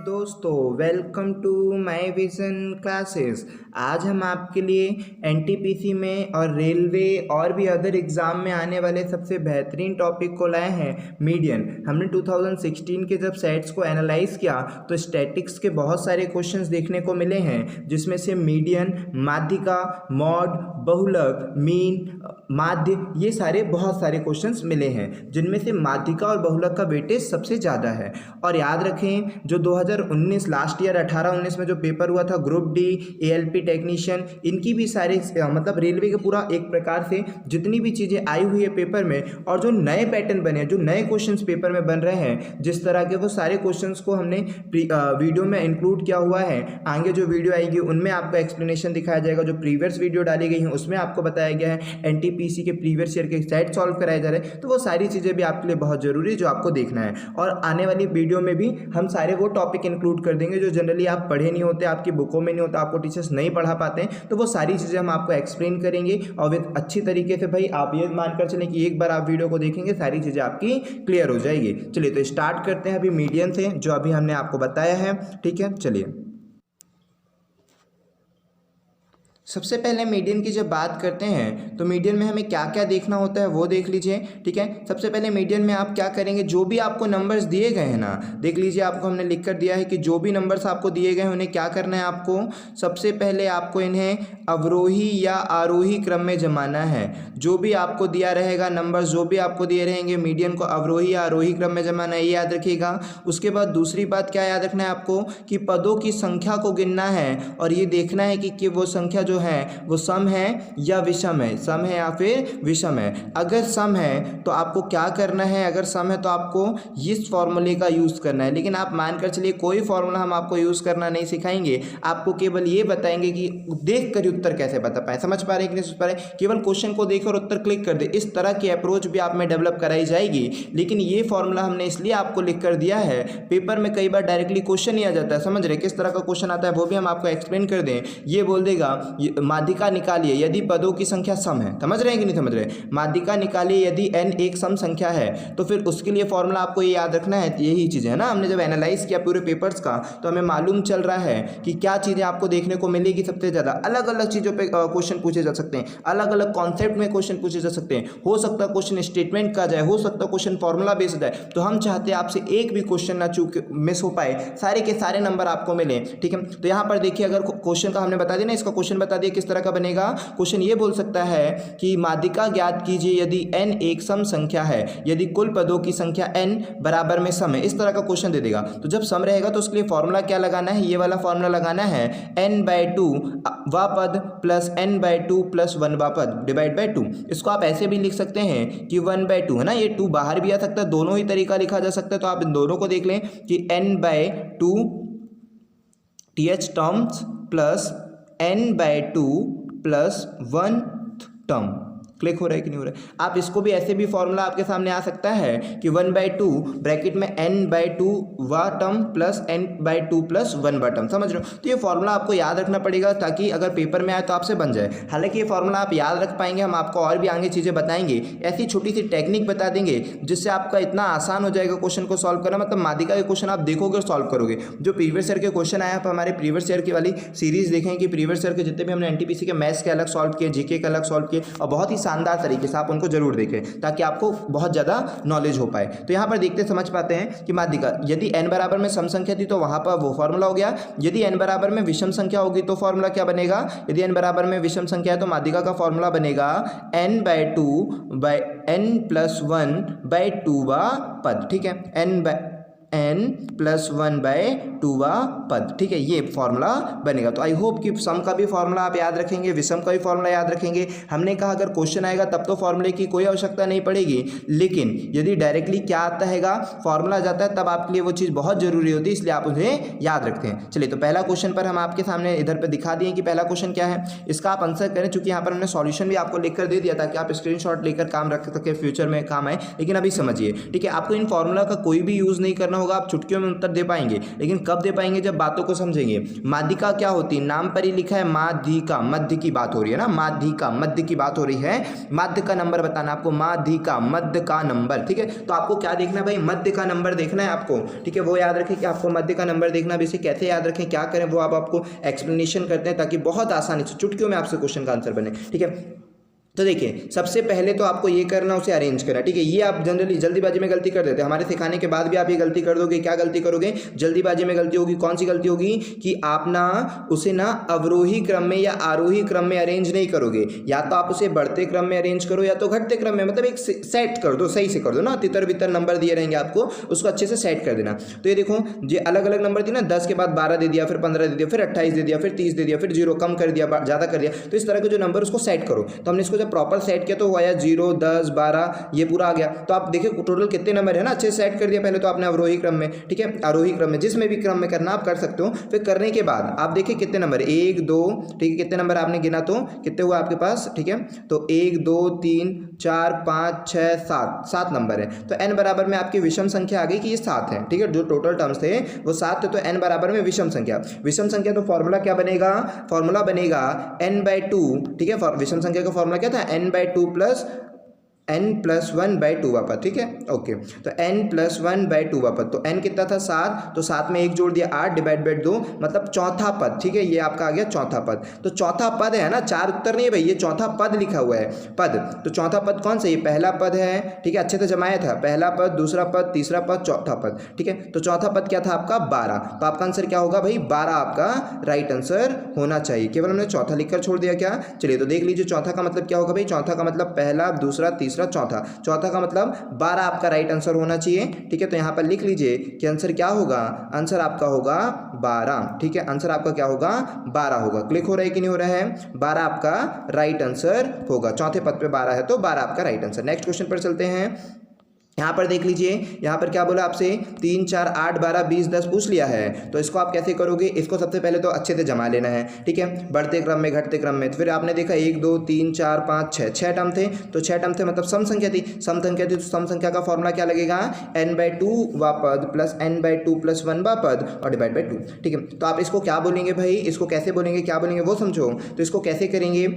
दोस्तों, welcome to my vision classes. आज हम आपके लिए एनटीपीसी में और रेलवे और भी अदर एग्ज़ाम में आने वाले सबसे बेहतरीन टॉपिक को लाए हैं, मीडियन। हमने 2016 के जब सेट्स को एनालाइज किया तो स्टैटिक्स के बहुत सारे क्वेश्चंस देखने को मिले हैं, जिसमें से मीडियन, माध्यिका, मॉड, बहुलक, मीन, माध्य, ये सारे बहुत सारे क्वेश्चंस मिले हैं, जिनमें से माध्यिका और बहुलक का वेटेज सबसे ज़्यादा है। और याद रखें, जो 2019 लास्ट ईयर 18-19 में जो पेपर हुआ था ग्रुप डी, एएलपी टेक्नीशियन, इनकी भी सारे मतलब रेलवे के पूरा एक प्रकार से जितनी भी चीज़ें आई हुई है पेपर में और जो नए पैटर्न बने हैं, जो नए क्वेश्चंस पेपर में बन रहे हैं, जिस तरह के वो सारे क्वेश्चंस को हमने वीडियो में इंक्लूड किया हुआ है। आगे जो वीडियो आएगी उनमें आपको एक्सप्लेनेशन दिखाया जाएगा। जो प्रीवियस वीडियो डाली गई है उसमें आपको बताया गया है एनटीपीसी के प्रीवियस ईयर के सेट सॉल्व कराए जा रहे हैं। तो वो सारी चीज़ें भी आपके लिए बहुत जरूरी है जो आपको देखना है। और आने वाली वीडियो में भी हम सारे वो टॉपिक इंक्लूड कर देंगे जो जनरली आप पढ़े नहीं होते, आपकी बुकों में नहीं होता, आपको टीचर्स नहीं पढ़ा पाते हैं। तो वो सारी चीज़ें हम आपको एक्सप्लेन करेंगे और विद अच्छी तरीके से। भाई आप ये मानकर चलें कि एक बार आप वीडियो को देखेंगे सारी चीज़ें आपकी क्लियर हो जाएगी। चलिए तो स्टार्ट करते हैं अभी मीडियन से, जो अभी हमने आपको बताया है। ठीक है, चलिए सबसे पहले मीडियन की जब बात करते हैं तो मीडियन में हमें क्या क्या देखना होता है वो देख लीजिए। ठीक है, सबसे पहले मीडियन में आप क्या करेंगे, जो भी आपको नंबर्स दिए गए हैं ना, देख लीजिए आपको हमने लिख कर दिया है कि जो भी नंबर्स आपको दिए गए हैं उन्हें क्या करना है आपको। सबसे पहले आपको इन्हें अवरोही या आरोही क्रम में जमाना है। जो भी आपको दिया रहेगा नंबर्स, जो भी आपको दिए रहेंगे, मीडियन को अवरोही या आरोही क्रम में जमाना है, ये याद रखिएगा। उसके बाद दूसरी बात क्या याद रखना है आपको कि पदों की संख्या को गिनना है और ये देखना है कि वो संख्या जो है वो सम है या विषम है, सम है या फिर विषम है। अगर सम है तो आपको क्या करना है, अगर सम है तो आपको इस फॉर्मूले का यूज करना है। लेकिन आप मानकर चलिए कोई फॉर्मूला हम आपको यूज करना नहीं सिखाएंगे, आपको केवल ये बताएंगे कि देख कर उत्तर कैसे बता पाए। समझ पा रहे हैं कि नहीं समझ पा रहे, केवल क्वेश्चन को देखकर उत्तर क्लिक कर दे, इस तरह की अप्रोच भी आप में डेवलप कराई जाएगी। लेकिन ये फॉर्मूला हमने इसलिए आपको लिख कर दिया है, पेपर में कई बार डायरेक्टली क्वेश्चन ही आ जाता है। समझ रहे किस तरह का क्वेश्चन आता है वो भी हम आपको एक्सप्लेन कर दें। ये बोल देगा माध्यिका निकालिए यदि पदों की संख्या सम है। समझ रहे हैं कि नहीं समझ रहे, माध्यिका निकालिए यदि n एक सम संख्या है, तो फिर उसके लिए फॉर्मूला आपको ये याद रखना है। यही चीजें है ना, हमने जब एनालाइज किया पूरे पेपर्स का तो हमें मालूम चल रहा है कि क्या चीजें आपको देखने को मिलेगी सबसे ज्यादा। अलग अलग चीजों पे क्वेश्चन पूछे जा सकते हैं, अलग अलग कॉन्सेप्ट में क्वेश्चन पूछे जा सकते हैं। हो सकता है क्वेश्चन स्टेटमेंट का जाए, हो सकता है क्वेश्चन फॉर्मूला बेस्ड जाए। तो हम चाहते हैं आपसे एक भी क्वेश्चन ना चूक मिस हो पाए, सारे के सारे नंबर आपको मिले। ठीक है, तो यहाँ पर देखिए अगर क्वेश्चन का हमने बता दिया ना, इसका क्वेश्चन बता दिया किस तरह का बनेगा। क्वेश्चन ये बोल सकता है कि माध्यिका ज्ञात कीजिए यदि n एक सम संख्या है, यदि कुल पदों की संख्या n बराबर में सम है। इस तरह का क्वेश्चन दे देगा। तो जब सम रहेगा तो उसके लिए फॉर्मूला क्या लगाना है, ये वाला फॉर्मूला लगाना है, n/2 वा पद प्लस n/2 प्लस 1 वा पद डिवाइड बाय 2। इसको आप ऐसे भी लिख सकते हैं कि 1/2 है ना, ये 2 बाहर भी आ सकता है, दोनों ही तरीका लिखा जा सकता है। तो आप इन दोनों को देख लें कि n/2 th terms plus n/2 plus 1 term. Click हो रहा है कि नहीं हो रहा है। आप इसको भी ऐसे भी फॉर्मूला आपके सामने आ सकता है कि 1/2 ब्रैकेट में n/2 वा टर्म प्लस n/2 प्लस 1 वा टर्म। समझ रहे हो, तो ये फॉर्मूला आपको याद रखना पड़ेगा ताकि अगर पेपर में आए तो आपसे बन जाए। हालांकि ये फॉर्मूला आप याद रख पाएंगे, हम आपको और भी आगे चीज़ें बताएंगे, ऐसी छोटी सी टेक्निक बता देंगे जिससे आपका इतना आसान हो जाएगा क्वेश्चन को सॉल्व करना। मतलब माध्यिका के क्वेश्चन आप देखोगे और सॉल्व करोगे। जो प्रीवियस ईयर के क्वेश्चन आए, आप हमारे प्रीवियस ईयर की वाली सीरीज देखें कि प्रीवियस ईयर के जितने भी हमने एनटीपीसी के मैथ्स के अलग सॉल्व किए, जीके के अलग सॉल्व किए, और बहुत ही शानदार तरीके से आप उनको जरूर देखें ताकि आपको बहुत ज्यादा नॉलेज हो पाए। तो यहां पर देखते समझ पाते हैं कि माध्यिका यदि n बराबर में सम संख्या थी तो वहां पर वो फॉर्मूला हो गया। यदि n बराबर में विषम संख्या होगी तो फॉर्मूला क्या बनेगा, यदि n बराबर में विषम संख्या है तो माध्यिका का फॉर्मूला बनेगा n/2 bye n plus 1 bye 2 वा पद। ठीक है, n प्लस 1 बाय 2 वा पद। ठीक है, ये फॉर्मूला बनेगा। तो आई होप कि सम का भी फॉर्मूला आप याद रखेंगे, विषम का भी फॉर्मूला याद रखेंगे। हमने कहा अगर क्वेश्चन आएगा तब तो फॉर्मूले की कोई आवश्यकता नहीं पड़ेगी, लेकिन यदि डायरेक्टली क्या आता है फॉर्मूला जाता है तब आपके लिए वो चीज़ बहुत जरूरी होती है, इसलिए आप उन्हें याद रखते हैं। चलिए तो पहला क्वेश्चन पर हम आपके सामने इधर पर दिखा दिए कि पहला क्वेश्चन क्या है, इसका आप आंसर करें। चूंकि यहाँ पर हमने सॉल्यूशन भी आपको लिखकर दे दिया ताकि आप स्क्रीनशॉट लेकर काम रख सके, फ्यूचर में काम आए। लेकिन अभी समझिए, ठीक है, आपको इन फॉर्मूला का कोई भी यूज नहीं करना होगा। होगा, आप चुटकियों में उत्तर दे पाएंगे, लेकिन कब दे पाएंगे, जब बातों को समझेंगे। माध्यिका क्या होती है, नाम पर ही लिखा है माध्यिका, मध्य की बात हो रही है ना, माध्यिका मध्य की बात हो रही है, मध्य का नंबर बताना आपको, माध्यिका मध्य का नंबर, ठीक है। तो आपको क्या देखना है भाई, मध्य का नंबर देखना है आपको, ठीक है। वो याद रखें कि आपको मध्य का नंबर देखना है। इसे कैसे याद रखें, क्या करें, वो आपको एक्सप्लेनेशन करते हैं ताकि बहुत आसानी से चुटकियों में आपसे क्वेश्चन का आंसर बने, ठीक है। तो देखिए सबसे पहले तो आपको ये करना, उसे अरेंज करना, ठीक है। ये आप जनरली जल्दीबाजी में गलती कर देते हैं, हमारे सिखाने के बाद भी आप ये गलती कर दोगे। क्या गलती करोगे, जल्दीबाजी में गलती होगी। कौन सी गलती होगी कि आप ना उसे ना अवरोही क्रम में या आरोही क्रम में अरेंज नहीं करोगे, या तो आप उसे बढ़ते क्रम में अरेंज करो या तो घटते क्रम में, मतलब एक सेट कर दो, सही से कर दो ना, तितर बितर नंबर दिए रहेंगे आपको, उसको अच्छे से सेट कर देना। तो ये देखो ये अलग अलग नंबर दिए ना, 10 के बाद 12 दे दिया, फिर 15 दे दिया, फिर 28 दे दिया, फिर 30 दे दिया, फिर 0 कम कर दिया, ज़्यादा कर दिया। तो इस तरह के जो नंबर उसको सेट करो। तो हमने इसको जब प्रॉपर सेट किया तो हुआ या 0, 10, 12 ये पूरा आ गया। तो आप देखिए टोटल कितने नंबर है ना, अच्छे से सेट कर दिया पहले तो आपने अवरोही क्रम में, ठीक है। आरोही क्रम में, जिसमें भी क्रम में करना आप कर सकते हो। फिर करने के बाद आप देखिए कितने नंबर, 1 2, ठीक है, कितने नंबर आपने गिना तो कितने हुआ आपके पास, ठीक है। तो 1 2 3 4 5 6 7 नंबर है। तो n बराबर में आपकी विषम संख्या आ गई कि ये 7 है, ठीक है। जो टोटल टर्म्स थे वो 7 थे, तो n बराबर में विषम संख्या। विषम संख्या तो फॉर्मूला क्या बनेगा, फॉर्मूला बनेगा n/2, ठीक है। विषम संख्या का फॉर्मूला क्या था, n/2 प्लस n+1/2 वापस, ठीक है, ओके। तो n+1/2 वापस, तो n कितना था 7, तो 7 में 1 जोड़ दिया 8 डिवाइड बाई 2, मतलब चौथा पद, ठीक है। ये आपका आ गया चौथा पद। तो चौथा पद है ना, 4 उत्तर नहीं है भाई, ये चौथा पद लिखा हुआ है, पद। तो चौथा पद कौन सा, ये पहला पद है, ठीक है, अच्छे से जमाया था, पहला पद, दूसरा पद, तीसरा पद, चौथा पद, ठीक है। तो चौथा पद क्या था आपका 12, तो आपका आंसर क्या होगा भाई 12 आपका राइट आंसर होना चाहिए। केवल हमने चौथा लिखकर छोड़ दिया क्या, चलिए तो देख लीजिए चौथा का मतलब क्या होगा भाई, चौथा का मतलब पहला, दूसरा, तीसरा, चौथा, चौथा का मतलब 12 आपका राइट आंसर होना चाहिए, ठीक है। तो यहां पर लिख लीजिए कि आंसर क्या होगा, आंसर आपका होगा 12, ठीक है। आंसर आपका क्या होगा 12 होगा। क्लिक हो रहा है कि नहीं हो रहा है, 12 आपका राइट आंसर होगा। चौथे पद पे 12 है तो 12 आपका राइट आंसर। नेक्स्ट क्वेश्चन पर चलते हैं। यहाँ पर देख लीजिए, यहाँ पर क्या बोला आपसे, 3 4 8 12 20 10 पूछ लिया है। तो इसको आप कैसे करोगे, इसको सबसे पहले तो अच्छे से जमा लेना है, ठीक है, बढ़ते क्रम में घटते क्रम में। तो फिर आपने देखा 1 2 3 4 5 6 टर्म थे, तो 6 टर्म थे मतलब सम संख्या थी, सम संख्या थी, तो सम संख्या का फॉर्मूला क्या लगेगा, n/2 वा पद प्लस n/2 प्लस 1 वा पद और डिवाइड बाई 2, ठीक है। तो आप इसको क्या बोलेंगे भाई, इसको कैसे बोलेंगे, क्या बोलेंगे वो समझो। तो इसको कैसे करेंगे,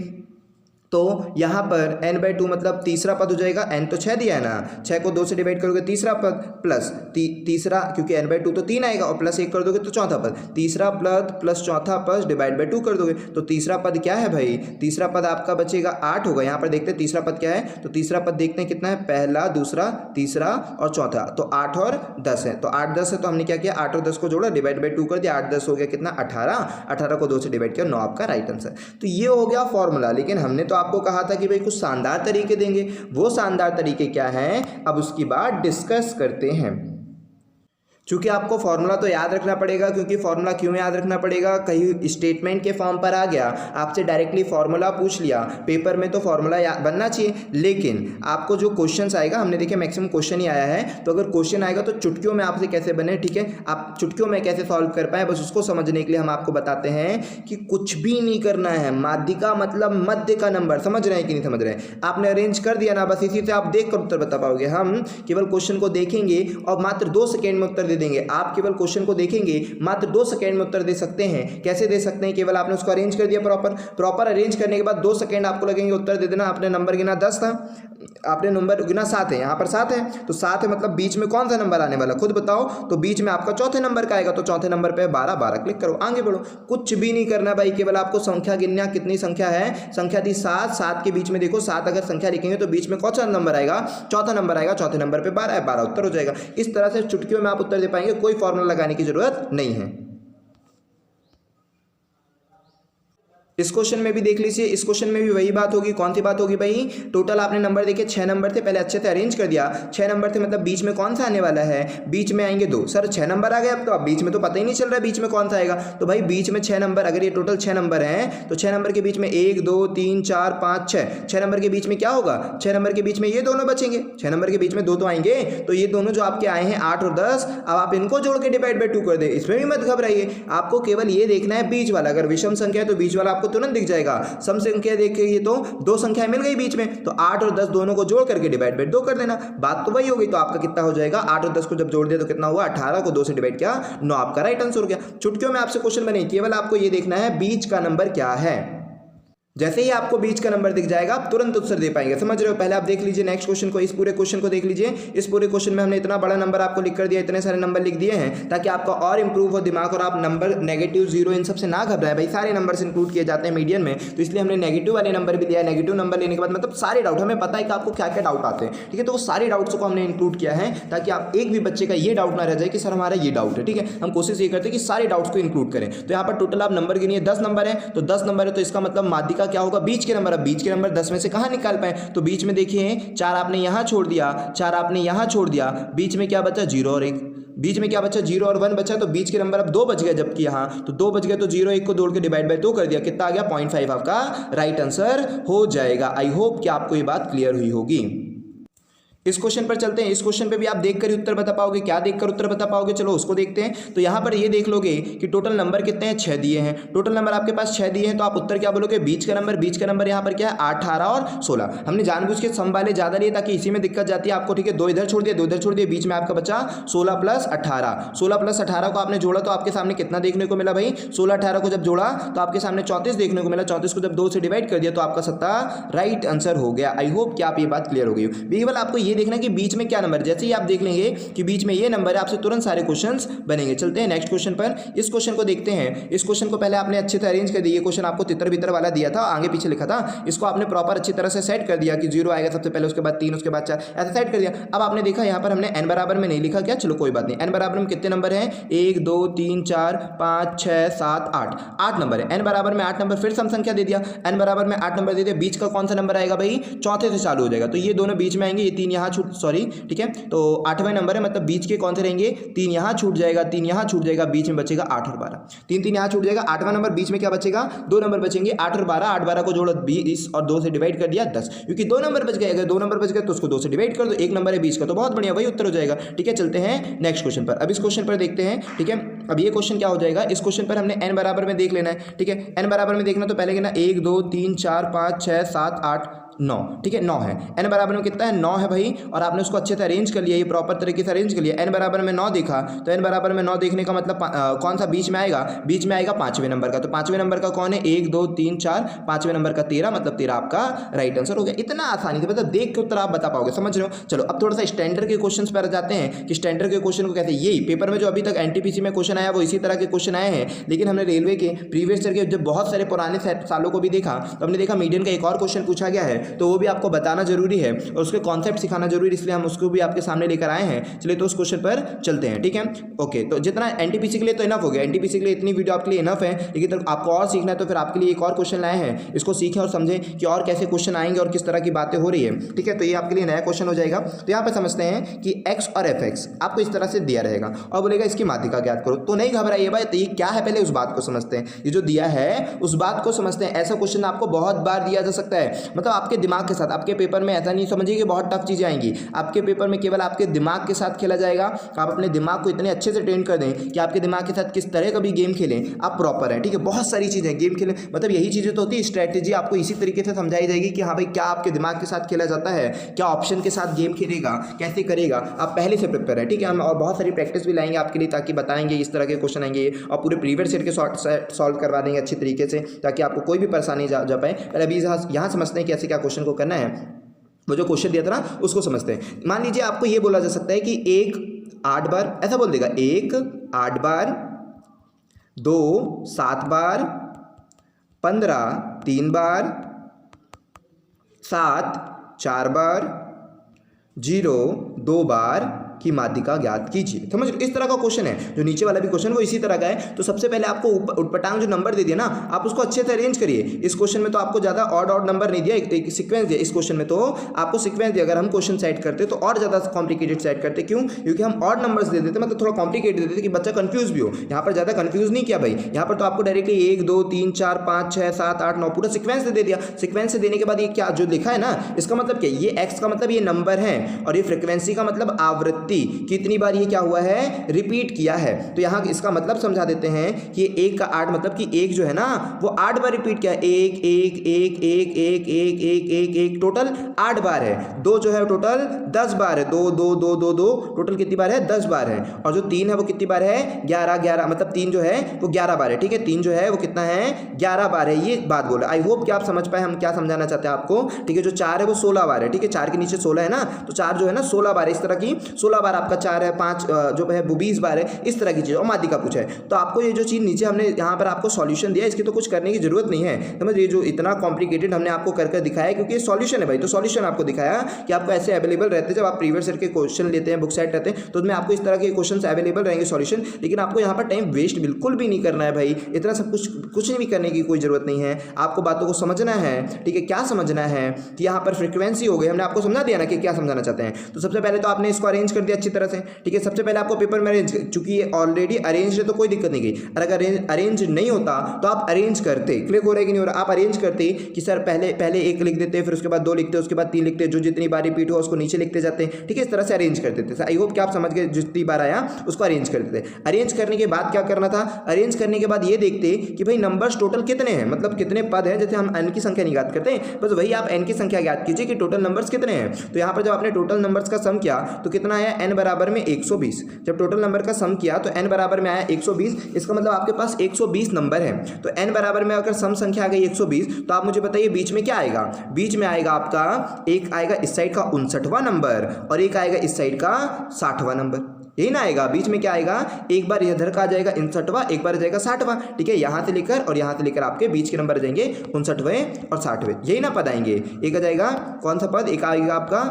तो यहाँ पर n/2 मतलब तीसरा पद हो जाएगा, n तो 6 दिया है ना, 6 को 2 से डिवाइड करोगे तीसरा पद प्लस तीसरा, क्योंकि n/2 तो 3 आएगा, और प्लस 1 कर दोगे तो चौथा पद, तीसरा पद प्लस चौथा पद डिवाइड बाई 2 कर दोगे। तो तीसरा पद क्या है भाई, तीसरा पद आपका बचेगा 8 होगा। यहाँ पर देखते हैं तीसरा पद क्या है, तो तीसरा पद देखते हैं कितना है, पहला, दूसरा, तीसरा और चौथा, तो 8 और 10 है। तो 8 10 है, तो हमने क्या किया 8 और 10 को जोड़ा, डिवाइड बाई 2 कर दिया, 8 10 हो गया कितना 18, 18 को 2 से डिवाइड किया, 9 आपका राइट आंसर। तो ये हो गया फॉर्मूला। लेकिन हमने तो आपको कहा था कि भाई कुछ शानदार तरीके देंगे, वो शानदार तरीके क्या हैं अब उसकी बात डिस्कस करते हैं। चूंकि आपको फॉर्मूला तो याद रखना पड़ेगा, क्योंकि फॉर्मूला क्यों याद रखना पड़ेगा, कहीं स्टेटमेंट के फॉर्म पर आ गया, आपसे डायरेक्टली फॉर्मूला पूछ लिया पेपर में, तो फॉर्मूला बनना चाहिए। लेकिन आपको जो क्वेश्चंस आएगा, हमने देखे मैक्सिमम क्वेश्चन ही आया है, तो अगर क्वेश्चन आएगा तो चुटकियों में आपसे कैसे बने, ठीक है, आप चुटकियों में कैसे सॉल्व कर पाए, बस उसको समझने के लिए हम आपको बताते हैं कि कुछ भी नहीं करना है। माध्यिका मतलब मध्य का नंबर, समझ रहे हैं कि नहीं समझ रहे हैं, आपने अरेंज कर दिया ना, बस इसी से आप देख कर उत्तर बता पाओगे। हम केवल क्वेश्चन को देखेंगे और मात्र 2 सेकेंड में उत्तर देंगे। आप केवल क्वेश्चन को देखेंगे, मात्र 2 सेकंड में उत्तर दे सकते हैं। कैसे दे सकते हैं, केवल आपने उसको अरेंज कर दिया, प्रॉपर अरेंज करने के बाद 2 सेकंड आपको लगेंगे उत्तर दे देना। आपने नंबर गिना 10 था, आपने नंबर गिना 7 है, यहाँ पर 7 है, तो 7 है मतलब बीच में कौन सा नंबर आने वाला, खुद बताओ। तो बीच में आपका चौथे नंबर का आएगा, तो चौथे नंबर पे 12 12 क्लिक करो, आगे बढ़ो। कुछ भी नहीं करना भाई, केवल आपको संख्या गिनना, कितनी संख्या है, संख्या थी 7, 7 के बीच में देखो 7 अगर संख्या लिखेंगे तो बीच में कौन सा नंबर आएगा, चौथा नंबर आएगा, चौथे नंबर पे 12 है, 12 उत्तर हो जाएगा। इस तरह से चुटकियों में आप उत्तर दे पाएंगे, कोई फॉर्मूला लगाने की जरूरत नहीं है। इस क्वेश्चन में भी देख लीजिए, इस क्वेश्चन में भी वही बात होगी। कौन सी बात होगी भाई, टोटल आपने नंबर देखे 6 नंबर थे, पहले अच्छे से अरेंज कर दिया, 6 नंबर थे मतलब बीच में कौन सा आने वाला है, बीच में आएंगे 2। सर 6 नंबर आ गए अब तो, अब बीच में तो पता ही नहीं चल रहा है बीच में कौन सा आएगा। तो भाई बीच में 6 नंबर, अगर ये टोटल 6 नंबर हैं तो 6 नंबर के बीच में 1 2 3 4 5 6 नंबर के बीच में क्या होगा, 6 नंबर के बीच में ये दोनों बचेंगे, 6 नंबर के बीच में 2 तो आएंगे, तो ये दोनों जो आपके आए हैं 8 और 10, अब आप इनको जोड़ के डिवाइड बाई 2 कर दे। इसमें भी मत घबराइए, आपको केवल ये देखना है बीच वाला, अगर विषम संख्या है तो बीच वाला आपको तुरंत दिख जाएगा। सम संख्या देखिए तो दो संख्याएं मिल गई बीच में, तो 8 और 10 दोनों को जोड़ करके डिवाइड बाय 2 कर देना, बात तो वही हो गई। तो आपका कितना हो जाएगा, 8 और 10 को जब जोड़ दिया तो कितना हुआ, 18 को 2 से डिवाइड किया 9, आपका राइट आंसर हो गया। चुटकियों में आपसे क्वेश्चन बने, केवल आपको ये देखना है बीच का नंबर क्या है। जैसे ही आपको बीच का नंबर दिख जाएगा आप तुरंत उत्तर दे पाएंगे, समझ रहे हो। पहले आप देख लीजिए नेक्स्ट क्वेश्चन को, इस पूरे क्वेश्चन को देख लीजिए। इस पूरे क्वेश्चन में हमने इतना बड़ा नंबर आपको लिख कर दिया, इतने सारे नंबर लिख दिए हैं ताकि आपका और इंप्रूव हो दिमाग और आप नंबर नेगेटिव, जीरो इन सबसे ना घबराए। भाई सारे नंबर इंक्लूड किए जाते हैं मीडियन में, तो इसलिए हमने नेगेटिव वाले नंबर भी लिया है। नेगेटिव नंबर लेने के बाद मतलब सारे डाउट, हमें पता है कि आपको क्या क्या डाउट आते हैं, ठीक है। तो वो सारे डाउट्स को हमने इंक्लूड किया है ताकि आप एक भी बच्चे का ये डाउट ना रह जाए कि सर हमारा ये डाउट है, ठीक है। हम कोशिश ये करते हैं कि सारे डाउट्स को इंक्लूड करें। तो यहाँ पर टोटल आप नंबर गिनिए, 10 नंबर है, तो 10 नंबर है तो इसका मतलब माध्यिका क्या होगा, बीच के नंबर। अब बीच के नंबर 10 में से कहां निकाल पाए, तो बीच में देखिए 4 आपने यहां छोड़ दिया, 4 आपने यहां छोड़ दिया, बीच में क्या बचा, 0 और 1, बीच में क्या बचा, 0 और 1 बचा, तो बीच के नंबर अब 2 बच गए, जबकि यहाँ तो 2 बच गए, तो 0 1 को जोड़ के डिवाइड बाय 2 कर दिया, कितना आ गया 0.5, आपका राइट आंसर हो जाएगा। आई होप कि आपको ये बात क्लियर हुई होगी। इस क्वेश्चन पर चलते हैं। इस क्वेश्चन पे भी आप देखकर ही उत्तर बता पाओगे। क्या देखकर उत्तर बता पाओगे, चलो उसको देखते हैं। तो यहाँ पर ये देख लोगे कि टोटल नंबर कितने हैं, 6 दिए हैं। टोटल नंबर आपके पास 6 दिए हैं, तो आप उत्तर क्या बोलोगे, बीच का नंबर। बीच का नंबर यहाँ पर क्या है, 18 और 16। हमने जानबूझ के सम वाले ज्यादा लिए ताकि इसी में दिक्कत जाती है आपको, ठीक है। 2 इधर छोड़ दिए, 2 इधर छोड़ दिए, बीच में आपका बचा 16 प्लस 18। 16 प्लस 18 को आपने जोड़ा तो आपके सामने कितना देखने को मिला भाई, 16 18 को जब जोड़ा तो आपके सामने 34 देखने को मिला। 34 को जब 2 से डिवाइड कर दिया तो आपका 17 राइट आंसर हो गया। आई होप कि आप ये बात क्लियर हो गई हो। केवल आपको ये देखना कि बीच में क्या नंबर, जैसे ही आप देख लेंगे कि बीच में ये नंबर है, आपसे तुरंत सारे क्वेश्चंस बनेंगे। चलते हैं नेक्स्ट क्वेश्चन पर। इस क्वेश्चन को देखते हैं। इस क्वेश्चन को पहले आपने अच्छे से अरेंज कर दिया। ये क्वेश्चन आपको तितर बितर वाला दिया था, आगे पीछे लिखा था, इसको आपने प्रॉपर अच्छी तरह से सेट कर दिया कि 0 आएगा सबसे पहले, उसके बाद 3, उसके बाद 4, ऐसा सेट कर दिया। अब आपने देखा यहाँ पर हमने n बराबर में नहीं लिखा, क्या, चलो कोई बात नहीं। n बराबर में कितने नंबर हैं, 1 2 3 4 5 6 7 8, 8 नंबर है। n बराबर में 8 नंबर, फिर सम संख्या दे दिया, n बराबर में 8 नंबर दे दिया। बीच का कौन सा नंबर आएगा भाई, चौथे से चालू हो जाएगा, तो ये दोनों बीच में आएंगे। ये 3 यहाँ छूट, सॉरी ठीक है, तो 8वां नंबर है, मतलब बीच के कौन से रहेंगे, 3 यहाँ छूट जाएगा, 3 यहाँ छूट जाएगा, बीच में बचेगा 8 और 12। 3 3 यहाँ छूट जाएगा, 8वां नंबर, बीच में क्या बचेगा, 2 नंबर बचेंगे, 8 और 12। 8 12 को जोड़ो 20 और 2 से डिवाइड कर दिया 10, क्योंकि 2 नंबर बच गए। अगर 2 नंबर बच गए तो उसको 2 से डिवाइड कर दो, 1 नंबर है बीच का, तो बहुत बढ़िया, वही उत्तर हो जाएगा। ठीक है, चलते हैं नेक्स्ट क्वेश्चन पर। अब इस क्वेश्चन पर देखते हैं, ठीक है। अब ये क्वेश्चन क्या हो जाएगा, इस क्वेश्चन पर हमने n बराबर में देख लेना है, ठीक है। n बराबर में देखना तो पहले ना 1 2 3 4 5 6 7 8 9, ठीक है, 9 है। n बराबर में कितना है, 9 है भाई, और आपने उसको अच्छे से अरेंज कर लिया, ये प्रॉपर तरीके से अरेंज कर लिया। n बराबर में 9 देखा, तो n बराबर में 9 देखने का मतलब कौन सा बीच में आएगा, बीच में आएगा 5वें नंबर का। तो 5वें नंबर का कौन है, 1 2 3 4, 5वें नंबर का 13, मतलब 13 आपका राइट आंसर हो गया। इतना आसानी से, मतलब देख के उत्तर आप बता पाओगे, समझ रहे हो। चलो अब थोड़ा सा स्टैंडर्ड के क्वेश्चन पर जाते हैं कि स्टैंडर्ड के क्वेश्चन को कहते हैं। यही पेपर में जो अभी तक एनटीपीसी में क्वेश्चन आया वो इसी तरह के क्वेश्चन आए हैं, लेकिन हमने रेलवे के प्रीवियस ईयर के जब बहुत सारे पुराने सालों को भी देखा तो हमने देखा मीडियन का एक और क्वेश्चन पूछा गया है, तो वो भी आपको बताना जरूरी है और उसके कॉन्सेप्ट सिखाना जरूरी, इसलिए हम उसको भी आपके सामने लेकर आए हैं। चलिए तो उस क्वेश्चन पर चलते हैं, ठीक है। ओके, तो जितना एनटीपीसी के लिए तो इनफ हो गया, एनटीपीसी के लिए इतनी वीडियो आपके लिए इनफ है, लेकिन तो आपको और सीखना है तो फिर आपके लिए एक और क्वेश्चन लाए हैं। इसको सीखें और समझें कि और कैसे क्वेश्चन आएंगे और किस तरह की बातें हो रही है, ठीक है। तो ये आपके लिए नया क्वेश्चन हो जाएगा। तो यहाँ पर समझते हैं कि एक्स और एफ एक्स आपको इस तरह से दिया रहेगा और बोलेगा इसकी माध्यिका ज्ञात करो। तो नहीं घबराइए भाई, तो ये क्या है पहले उस बात को समझते हैं। ये जो दिया है उस बात को समझते हैं। ऐसा क्वेश्चन आपको बहुत बार दिया जा सकता है, मतलब आपके दिमाग के साथ। आपके पेपर में ऐसा नहीं समझिए कि बहुत टफ चीजें आएंगी, आपके पेपर में केवल आपके दिमाग के साथ खेला जाएगा। आप अपने दिमाग को इतने अच्छे से ट्रेन कर दें कि आपके दिमाग के साथ किस तरह का भी गेम खेलें आप प्रॉपर है, ठीक है। बहुत सारी चीजें गेम खेलें, मतलब यही चीजें तो होती है। स्ट्रैटेजी आपको इसी तरीके से समझाई जाएगी कि हाँ भाई क्या आपके दिमाग के साथ खेला जाता है, क्या ऑप्शन के साथ गेम खेलेगा, कैसे करेगा, आप पहले से प्रिपेयर है, ठीक है। हम और बहुत सारी प्रैक्टिस भी लाएंगे आपके लिए, ताकि बताएंगे इस तरह के क्वेश्चन आएंगे और पूरे प्रीवियस ईयर के सॉल्व करवा देंगे अच्छी तरीके से, ताकि आपको कोई भी परेशानी जा पाए। पर अभी यहाँ समझते हैं कि ऐसे क्या क्वेश्चन को करना है। वो जो क्वेश्चन दिया था ना उसको समझते हैं। मान लीजिए आपको ये बोला जा सकता है कि 1 8 बार, ऐसा बोल देगा 1 8 बार, 2 7 बार, 15 3 बार, 7 4 बार, 0 2 बार की माध्यिका ज्ञात कीजिए। समझ लो, इस तरह का क्वेश्चन है। जो नीचे वाला भी क्वेश्चन वो इसी तरह का है। तो सबसे पहले आपको उटपटांग जो नंबर दे दिया ना, आप उसको अच्छे से अरेंज करिए। इस क्वेश्चन में तो आपको ज्यादा ऑड नंबर नहीं दिया, एक सीक्वेंस दिया। इस क्वेश्चन में तो आपको सीक्वेंस दिया। अगर हम क्वेश्चन सेट करते तो और ज्यादा कॉम्प्लिकेटेड सेट करते, क्यों, क्योंकि हम ऑड नंबर्स दे देते, मतलब थोड़ा कॉम्प्लिकेटेड देते कि बच्चा कंफ्यूज भी हो। यहाँ पर ज्यादा कंफ्यूज नहीं किया भाई, यहाँ पर तो आपको डायरेक्टली 1 2 3 4 5 6 7 8 9 पूरा सीक्वेंस दे दिया। सीक्वेंस से देने के बाद ये क्या जो लिखा है ना, इसका मतलब क्या, ये एक्स का मतलब ये नंबर है और ये फ्रिक्वेंसी का मतलब आवृत्ति आवृत्ति, कितनी बार ये क्या हुआ है, रिपीट किया है। तो यहाँ इसका मतलब समझा देते हैं कि 1 का 8 मतलब कि 1 जो है ना वो 8 बार रिपीट किया है। 1 1 1 1 1 1 1 1 1 टोटल 8 बार है। 2 जो है टोटल 10 बार है। 2 2 2 2 2 टोटल कितनी बार है, 10 बार है। और जो 3 है वो कितनी बार है, 11 11 मतलब 3 जो है वो 11 बार है। ठीक है, 3 जो है वो कितना है, 11 बार है। ये बात बोला, आई होप कि आप समझ पाए हम क्या समझाना चाहते हैं आपको। ठीक है, जो 4 है वो 16 बार है। ठीक है, 4 के नीचे 16 है ना, तो 4 जो है ना 16 बार है। इस तरह की 16 बार आपका 4 है, 5 जो है वो 20 बार है। इस तरह की चीज़ और माध्यिका पूछा है। तो आपको ये जो चीज़ नीचे हमने यहाँ पर आपको सॉल्यूशन दिया, इसकी तो कुछ करने की जरूरत नहीं है। समझ, ये जो इतना कॉम्प्लिकेटेड हमने आपको करके दिखाया क्योंकि ये सॉल्यूशन है भाई। तो सॉल्यूशन आपको दिखाया कि आपको ऐसे अवेलेबल रहते हैं जब आप प्रीवियस ईयर के क्वेश्चन लेते हैं, बुक सेट रहते हैं, तो उसमें आपको इस तरह के क्वेश्चन अवेलेबल रहेंगे सॉल्यूशन। लेकिन आपको यहाँ पर टाइम वेस्ट बिल्कुल भी नहीं करना है भाई। इतना सब कुछ भी करने की कोई जरूरत नहीं है। आपको बातों को समझना है। ठीक है, क्या समझना है कि यहाँ पर फ्रीक्वेंसी हो गई, हमने आपको समझा दिया ना कि क्या समझाना चाहते हैं। तो सबसे पहले तो आपने इसको अरेंज कर दिया अच्छी तरह से। ठीक है, सबसे पहले आपको पेपर में अरेंज, चूंकि ये ऑलरेडी अरेंज है तो कोई दिक्कत नहीं गई। और अगर अरेंज नहीं होता तो आप अरेंज करते, क्लिक हो रहा है कि नहीं हो रहा, आप अरेंज करते कि सर पहले 1 लिख देते, फिर उसके बाद 2 लिखते, उसके बाद 3 लिखते, जो जितनी बार रिपीट हुआ उसको नीचे लिखते जाते हैं। ठीक है, इस तरह से अरेंज कर देते थे। आई होप कि आप समझ गए, जितनी बार आया उसको अरेंज कर देते। अरेंज करने के बाद क्या करना था, अरेंज करने के बाद ये देखते कि भाई नंबर्स टोटल कितने हैं, मतलब कितने पद हैं। जैसे हम n की संख्या नहीं ज्ञात करते हैं, बस वही आप n की संख्या ज्ञात कीजिए कि टोटल नंबर्स कितने हैं। तो यहाँ पर जब आपने टोटल नंबर्स का सम किया तो कितना आया, n बराबर में 120। जब टोटल नंबर का सम किया तो n बराबर में आया 120। इसका मतलब आपके पास 120 नंबर है। तो n बराबर में अगर सम संख्या आ गई 120, तो आप मुझे बताइए बीच में क्या आएगा। बीच में आएगा आपका, एक आएगा इस साइड का 59वां नंबर और एक आएगा इस साइड का 60वां नंबर। यही ना आएगा, बीच में क्या आएगा, एक बार इधर का आ जाएगा 59वां, एक बार जाएगा 60वां। ठीक है, यहाँ से लेकर और यहाँ से लेकर आपके बीच के नंबर आ जाएंगे 59वें और 60वें। यही ना पद आएंगे। एक आ जाएगा कौन सा पद, एक आएगा आपका,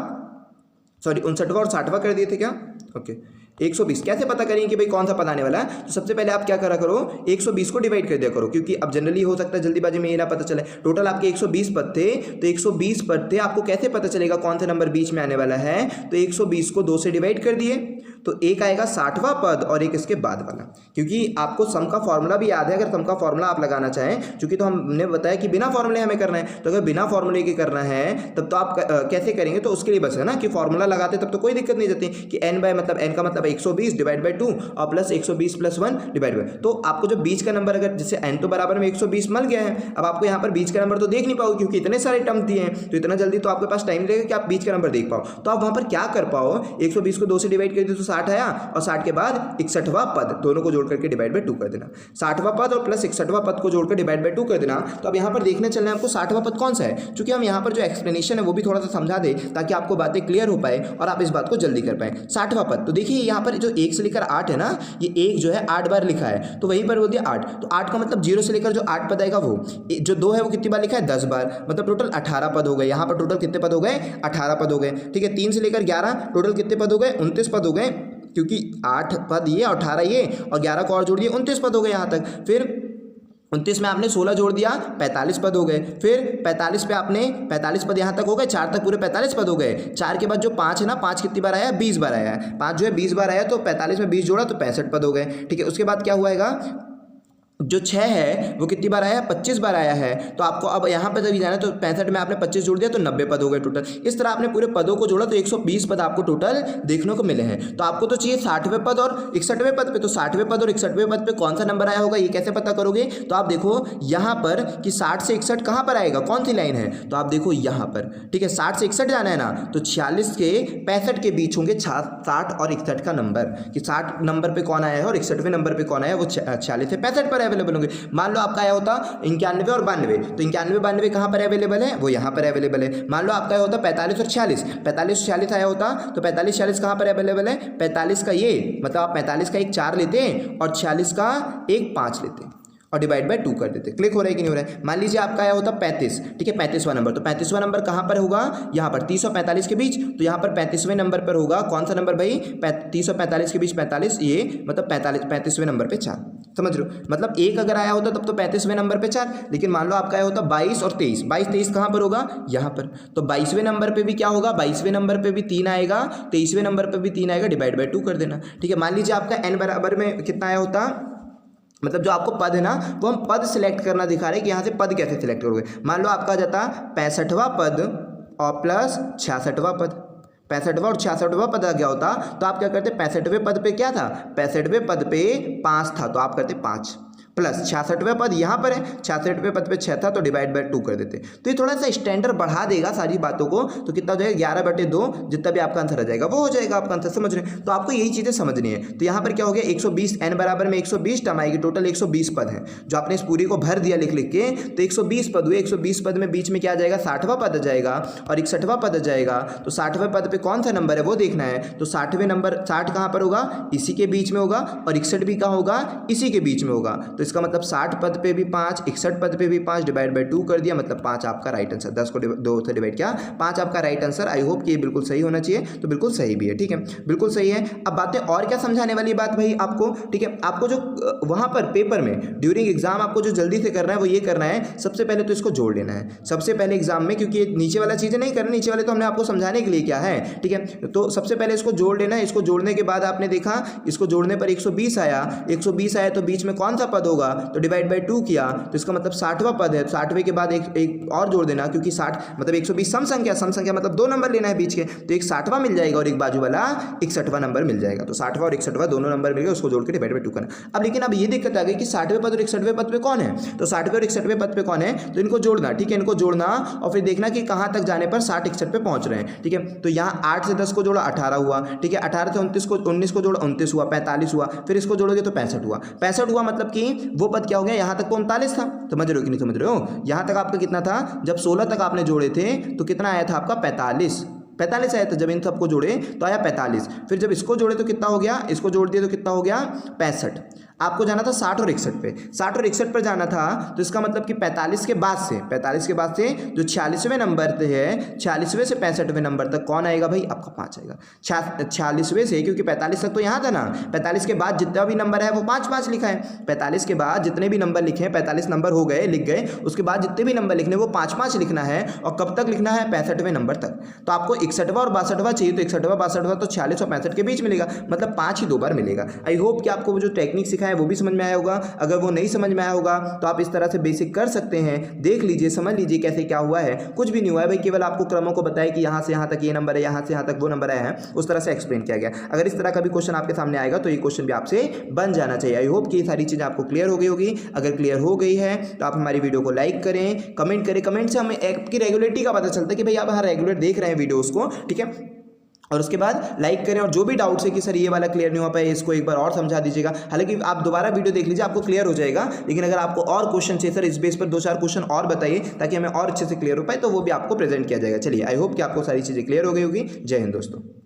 सॉरी 59वां और 60वां कर दिए थे क्या, ओके 120। कैसे पता करेंगे कि भाई कौन सा पद आने वाला है। तो सबसे पहले आप क्या करा करो, 120 को डिवाइड कर दिया करो, क्योंकि अब जनरली हो सकता है जल्दीबाजी में ये ना पता चले। टोटल आपके 120 पद थे, तो 120 पद थे, आपको कैसे पता चलेगा कौन सा नंबर बीच में आने वाला है। तो 120 को 2 से डिवाइड कर दिए, तो एक आएगा 60वां पद और एक इसके बाद वाला। क्योंकि आपको सम का फॉर्मूला भी याद है, अगर सम का फॉर्मूला आप लगाना चाहें, क्योंकि तो हमने बताया कि बिना फॉर्मूले हमें करना है। तो अगर बिना फॉर्मूले के करना है तब तो आप कैसे करेंगे, तो उसके लिए बस है ना कि फॉर्मूला लगाते तब तो कोई दिक्कत नहीं जाती कि n बाय मतलब n का मतलब 120 डिवाइड बाय 2 और प्लस 120 प्लस 1 डिवाइड बाय। तो आपको जो बीच का नंबर, अगर जैसे n तो बराबर में 120 मिल गया है, अब आपको यहाँ पर बीच का नंबर तो देख नहीं पाओगे क्योंकि इतने सारे टर्म दिए हैं। तो इतना जल्दी तो आपके पास टाइम लगेगा कि आप बीच का नंबर देख पाओ। तो आप वहाँ पर क्या कर पाओ, 120 को 2 से डिवाइड कर दिया तो 60 आया, और 60 के बाद 61वां पद, दोनों को जोड़ करके डिवाइड बाय 2 कर देना। 60वां पद और प्लस 61वां पद को जोड़कर डिवाइड बाय 2 कर देना। तो अब यहाँ पर देखने चलना है आपको 60वां पद कौन सा है। चूंकि हम यहाँ पर जो एक्सप्लेनेशन है वो भी थोड़ा सा समझा दे ताकि आपको बातें क्लियर हो पाए और आप इस बात को जल्दी कर पाए। 60वां पद, तो देखिए यहाँ पर जो 1 से लेकर 8 है ना, ये 1 जो है 8 बार लिखा है, तो वहीं पर बोल दिया 8। तो 8 का मतलब 0 से लेकर जो 8 पद आएगा वो, जो 2 है वो कितनी बार लिखा है, 10 बार, मतलब टोटल 18 पद हो गए। यहाँ पर टोटल कितने पद हो गए, 18 पद हो गए। ठीक है, 3 से लेकर 11 टोटल कितने पद हो गए, 29 पद हो गए, क्योंकि 8 पद ये और 18 ये और 11 को और जोड़ दिए, 29 पद हो गए यहाँ तक। फिर 29 में आपने 16 जोड़ दिया, 45 पद हो गए। फिर 45 पे आपने 45 पद यहाँ तक हो गए, 4 तक पूरे 45 पद हो गए। 4 के बाद जो 5 है ना, 5 कितनी बार आया, 20 बार आया है। 5 जो है 20 बार आया, तो 45 में 20 जोड़ा तो 65 पद हो गए। ठीक है, उसके बाद क्या हुआएगा, जो 6 है वो कितनी बार आया, 25 बार आया है। तो आपको अब यहाँ पर जब जाना है तो 65 में आपने 25 जोड़ दिया तो 90 पद हो गए टोटल। इस तरह आपने पूरे पदों को जोड़ा तो 120 पद आपको टोटल देखने को मिले हैं। तो आपको तो चाहिए 60वें पद और 61वें पद पे, तो 60वें पद और 61वें पद पे कौन सा नंबर आया होगा, ये कैसे पता करोगे। तो आप देखो यहाँ पर कि 60 से 61 कहाँ पर आएगा, कौन सी लाइन है, तो आप देखो यहाँ पर। ठीक है, 60 से 61 जाना है ना, तो 46 के 65 के बीच होंगे 60 और 61 का नंबर, कि 60 नंबर पे कौन आया है और 61वें नंबर पे कौन आया है, वो 46 से 65 पर अवेलेबल होंगे। मान लो आपका आया होता 91 और 92, तो 91 92 कहाँ पर अवेलेबल है, वो यहाँ पर अवेलेबल है। मान लो आपका आया होता 45 और 46, 45 46 आया होता, तो 45 46 कहाँ पर अवेलेबल है, 45 का ये मतलब आप 45 का एक 4 लेते हैं और 46 का एक 5 लेते हैं और डिवाइड बाय 2 कर देते। क्लिक हो रहा है कि नहीं हो रहा है। मान लीजिए आपका आया होता 35, ठीक है, 35वां नंबर, तो 35वां नंबर कहाँ पर होगा, यहाँ पर 30 और 45 के बीच, तो यहाँ पर 35वें नंबर पर होगा कौन सा नंबर भाई, 30 और 45 के बीच 45, ये मतलब 35वें नंबर पे 4, समझ रहे हो। मतलब 1 अगर आया होता तब तो 35वें नंबर पे 4, लेकिन मान लो आपका आया होता 22 और 23, 22 23 कहाँ पर होगा, यहाँ पर, तो 22वें नंबर पर भी क्या होगा, 22वें नंबर पर भी 3 आएगा, 23वें नंबर पर भी 3 आएगा, डिवाइड बाय 2 कर देना। ठीक है, मान लीजिए आपका n बराबर में कितना आया होता, मतलब जो आपको पद है ना वो हम पद सिलेक्ट करना दिखा रहे हैं कि यहाँ से पद कैसे सिलेक्ट करोगे। मान लो आपका आ जाता 65वां पद और प्लस 66वां पद, 65वां और 66वां पद आ गया होता तो आप क्या करते, 65वें पद पे क्या था, 65वें पद पे 5 था तो आप करते 5 प्लस 66वें पद यहाँ पर है, 66वें पद पे 6 था तो डिवाइड बाय 2 कर देते। तो ये थोड़ा सा स्टैंडर्ड बढ़ा देगा सारी बातों को, तो कितना हो जाएगा 11/2 जितना भी आपका आंसर आ जाएगा वो हो जाएगा आपका आंसर, समझ रहे हैं। तो आपको यही चीज़ें समझनी है। तो यहाँ पर क्या हो गया 120 n बराबर में 120 टर्म आएगी, टोटल 120 पद है जो आपने इस पूरी को भर दिया लिख लिख के, तो 120 पद हुए। 120 पद में बीच में क्या आ जाएगा 60वां पद आ जाएगा और 61वां पद आ जाएगा। तो 60वें पद पे कौन सा नंबर है वो देखना है। तो 60वें नंबर 60 कहाँ पर होगा, इसी के बीच में होगा और 61 भी कहाँ होगा, इसी के बीच में होगा। तो इसका मतलब 60 पद पे भी 5, 61 पद पे भी 5, डिवाइड बाय 2 कर दिया, मतलब 5 आपका राइट आंसर। 10 को 2 से डिवाइड किया, 5 आपका राइट आंसर। आई होप कि ये बिल्कुल सही होना चाहिए, तो बिल्कुल सही भी है, ठीक है, बिल्कुल सही है। अब बातें और क्या समझाने वाली बात भाई आपको, ठीक है। आपको जो वहां पर पेपर में ड्यूरिंग एग्जाम आपको जो जल्दी से करना है वो ये करना है, सबसे पहले तो इसको जोड़ लेना है सबसे पहले एग्जाम में, क्योंकि नीचे वाला चीजें नहीं करना, नीचे वाले तो हमने आपको समझाने के लिए क्या है, ठीक है। तो सबसे पहले इसको जोड़ लेना है। इसको जोड़ने के बाद आपने देखा इसको जोड़ने पर 120 आया, 120 आया तो बीच में कौन सा पद होगा, तो डिवाइड बाय 2 किया, तो इसका मतलब 60वां पद है। 60वें के बाद एक और जोड़ देना, क्योंकि 60 मतलब 120 सम संख्या मतलब 2 नंबर लेना है बीच के, तो एक 60वां मिल जाएगा और एक बाजू वाला 61वां नंबर मिल जाएगा। तो 60वां और 61वां दोनों नंबर मिल गए, उसको जोड़ के डिवाइड बाय 2 करना। अब लेकिन अब ये दिक्कत आ गई कि 60वें पद और 61वें पद पे कौन है, तो 60वें और 61वें पद पे कौन है, तो इनको जोड़ना, ठीक है, इनको जोड़ना और फिर देखना कि कहां तक जाने पर 60 61 पे पहुंच रहे हैं, ठीक है। तो यहाँ 8 से 10 को जोड़ा 18 हुआ, ठीक है, 18 से 19 को जोड़ा 29 हुआ, 45 हुआ, फिर इसको जोड़ोगे तो 65 हुआ। 65 हुआ मतलब कि वो पद क्या हो गया, यहाँ तक 39 था, समझ रहे हो कि नहीं समझ रहे हो। यहाँ तक आपका कितना था, जब 16 तक आपने जोड़े थे तो कितना आया था आपका 45 आया था। जब इन सबको जोड़े तो आया 45, फिर जब इसको जोड़े तो कितना हो गया, इसको जोड़ दिए तो कितना हो गया 65। आपको जाना था 60 और 61 पे, 60 और 61 पर जाना था, तो इसका मतलब कि 45 के बाद से जो 46वें नंबर पे है, 46वें से 65वें नंबर तक कौन आएगा भाई, आपका 5 आएगा। 46वें से, क्योंकि 45 तक तो यहाँ था ना, 45 के बाद जितना भी नंबर है वो 5 लिखा है। 45 के बाद जितने भी नंबर लिखे हैं, 45 नंबर हो गए, लिख गए, उसके बाद जितने भी नंबर लिखने वो 5 लिखना है, और कब तक लिखना है, 65वें नंबर तक। तो आपको 61वां और 62वां चाहिए, तो 61वां 62वां तो 46 और 65 के बीच मिलेगा, मतलब 5 ही 2 बार मिलेगा। आई होप कि आपको वो जो टेक्निक सिखाया है वो भी समझ में आया होगा। अगर वो नहीं समझ में आया होगा तो आप इस तरह से बेसिक कर सकते हैं, देख लीजिए, समझ लीजिए कैसे क्या हुआ है। कुछ भी नहीं हुआ है भाई, केवल आपको क्रमों को बताया कि यहाँ से यहाँ तक ये नंबर है, यहाँ से यहाँ तक वो नंबर आया है, उस तरह से एक्सप्लेन किया गया। अगर इस तरह का भी क्वेश्चन आपके सामने आएगा तो ये क्वेश्चन भी आपसे बन जाना चाहिए। आई होप कि ये सारी चीज़ें आपको क्लियर हो गई होगी। अगर क्लियर हो गई है तो आप हमारी वीडियो को लाइक करें, कमेंट करें। कमेंट से हमें आपकी रेगुलरिटी का पता चलता है कि भाई आप रेगुलर देख रहे हैं वीडियोज़ को, ठीक है। और उसके बाद लाइक करें, और जो भी डाउट्स है कि सर ये वाला क्लियर नहीं हो पाया, इसको एक बार और समझा दीजिएगा। हालांकि आप दोबारा वीडियो देख लीजिए, आपको क्लियर हो जाएगा। लेकिन अगर आपको और क्वेश्चन चाहिए सर इस बेस पर 2-4 क्वेश्चन और बताइए ताकि हमें और अच्छे से क्लियर हो पाए, तो वो भी आपको प्रेजेंट किया जाएगा। चलिए, आई होप कि आपको सारी चीज़ें क्लियर हो गई होगी। जय हिंद दोस्तों।